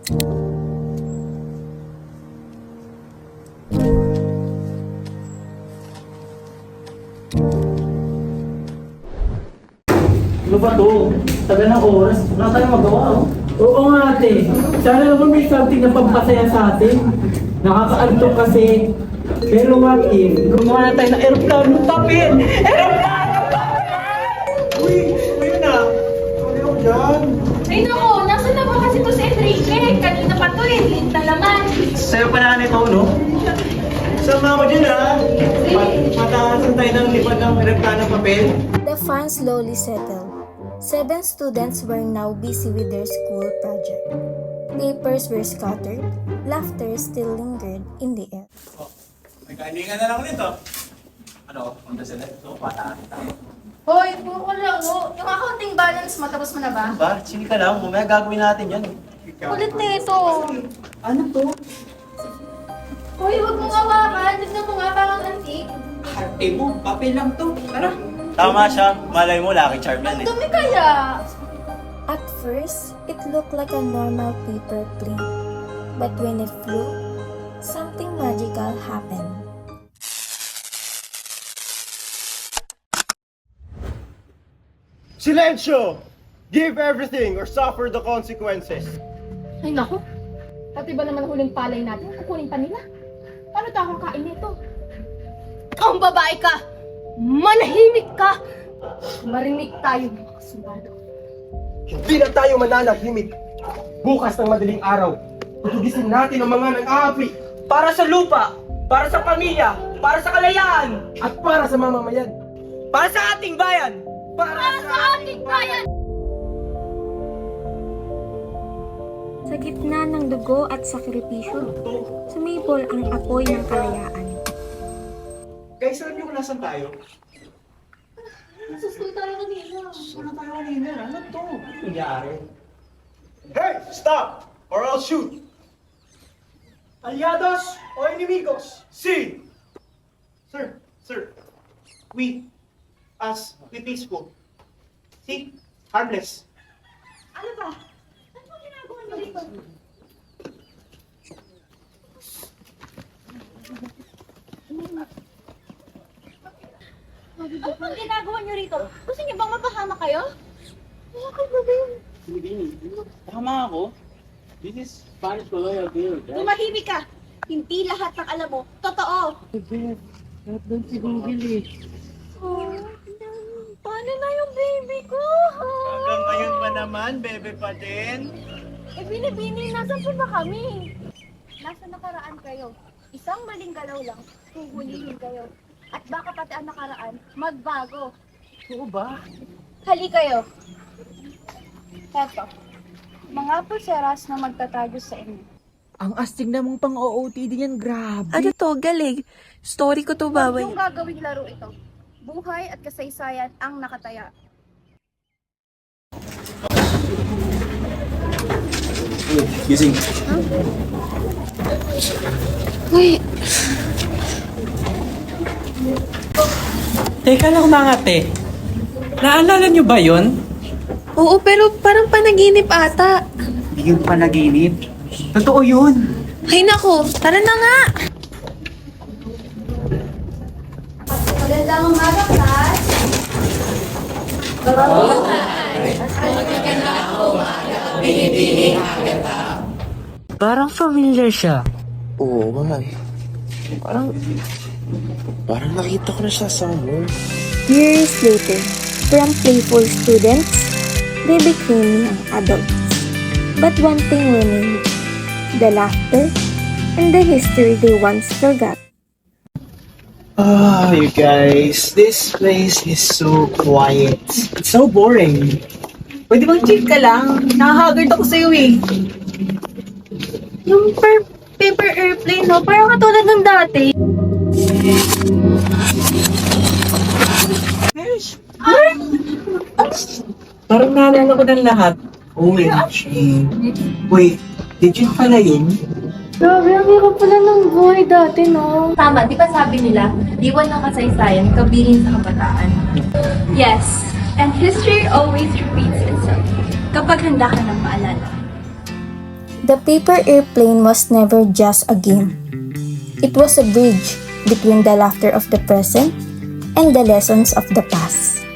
Ano ba to? Tagal ng oras. Wala tayong magawa, oh. Oo nga ate. Sana naman may something na pampasaya sa atin. Nakakaantok kasi. Pero what if, gumawa na tayo ng aeroplano tapin! Aeroplano tapin! Uy! Ayun na! Hindi ako dyan. Ay naku, nasa na ba kasi to si Enrique? Kanina pa to eh, late na naman. Sa'yo pa na nito, no? Sama ako dyan, ha? Mataasan tayo ng lipad ng aeroplano papel. The fun slowly settled. 7 students were now busy with their school project. Papers were scattered, laughter still lingered in the air. Nagkainingan na lang ulit, oh. Ano? Punta sila ito, pataan tayo. Hoy, puro lang oh. Yung accounting balance, matapos mo na ba? Ba? Sige ka lang. Mamaya gagawin natin yan. Kulit na ito. Ano to? Hoy, huwag mong awakan. Tignan mo nga parang antique. Arte mo, papel lang to. Tara. Tama siya. Malay mo, Lucky Charm yan, Ang eh. dumi kaya. At first, it looked like a normal paper plane. But when it flew, something magical happened. Silencio! Give everything or suffer the consequences. Ay naku. Pati ba naman huling palay natin? Kukunin pa nila. Paano tayo kakain nito? Ikaw ang babae ka! Manahimik ka! Marinig tayo mga kasulado. Hindi na tayo mananahimik. Bukas ng madaling araw, tutugisin natin ang mga nang-aapi Para sa lupa, para sa pamilya, para sa kalayaan, at para sa mamamayan. para sa ating bayan! Para sa ating bayan! Sa gitna ng dugo at sakripisyo, sumibol ang apoy ng kalayaan. Guys, alam niyo kung nasan tayo? Sa school tayo kanina. Ano tayo kanina? Ano to? Ano nangyari? Hey! Stop! Or I'll shoot! Aliados o enemigos? Si! Sir. We peaceful. See? Harmless. Ano ba? Ano ba ginagawa niyo dito? Ano bang ginagawa niyo rito? Gusto niyo bang mapahama kayo? Bakit ba din? Tama ako. This is Spanish colonial period, right? Tumahimik ka! Hindi lahat ng alam mo, totoo! Lahat doon si Google eh. Oh, paano na yung baby ko? Hanggang ngayon ba naman, bebe pa din? Eh, binibini, nasan pa ba kami? Nasa nakaraan kayo. Isang maling galaw lang, huhulihin kayo. At baka pati ang nakaraan, magbago. Oo ba? Hali kayo. Eto, mga pulseras na magtatago sa inyo. Ang astig na mong pang-OOTD yan, grabe. Ano to? Galing. Story ko to, Huwag babay. yung gagawing laro ito. Buhay at kasaysayan ang nakataya. Gising. Teka lang mga ate. Naalala nyo ba yun? Oo, pero parang panaginip ata. Hindi yung panaginip. Totoo yun. Ay nako, tara na nga. Magandang umaga, class! Parang familiar siya. Oo, mahal. Parang nakita ko na siya somewhere. Years later, from playful students, they became young adults. But one thing remained, the laughter and the history they once forgot. Ah, you guys, this place is so quiet. It's so boring. Pwede bang chill ka lang? Nakahagard ako sa'yo eh. Yung paper airplane, no? Parang katulad ng dati. Parang naalala ko ng lahat. OMG. Wait, legit pala yun? Grabe, ang hirap pala ng buhay dati, no? Tama, di ba sabi nila, diwan ng kasaysayan, kabihin sa kabataan. Yes, and history always repeats itself kapag handa ka ng maalala. The paper airplane was never just a game. It was a bridge between the laughter of the present and the lessons of the past.